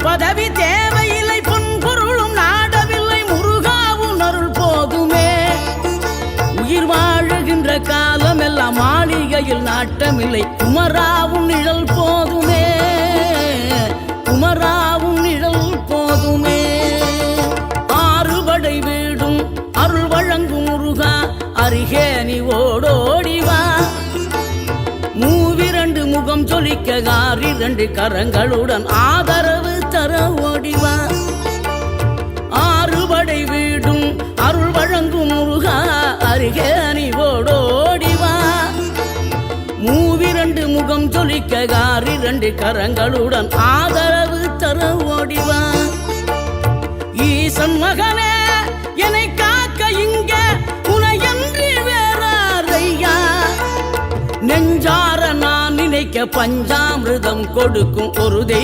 பதவி தேவையில்லை, பொன் பொருளும் நாடவில்லை, முருகாவும் அருள் போதுமே. உயிர் வாழுகின்ற காலம் எல்லாம் மாளிகையில் நாட்டமில்லை, குமராவும் நிழல் போதுமே, குமராவும் நிழல் போதுமே. ஆறுபடை வீடும் அருள் வழங்கும் முருகா, அருகே நீ ஓடோடிவா. மூவிரண்டு முகம் ஜொலிக்க ஆறிரண்டு கரங்களுடன் ஆதரவு தர ஓடிவா. ஆறுபடை வீடும் அருள் வழங்கும் முருகா, அருகே நீ ஓடோடிவா. மூவிரண்டு முகம் ஜொலிக்க ஆறிரண்டு கரங்களுடன் ஆதரவு தர ஓடிவா. ஈசன் மகனே என்னை காக்க இங்க உனையன்றி வேறாரையா. நெஞ்சார நான் நினைக்க பஞ்சாமிர்தம் கொடுக்கும் ஒரு தெய்வம்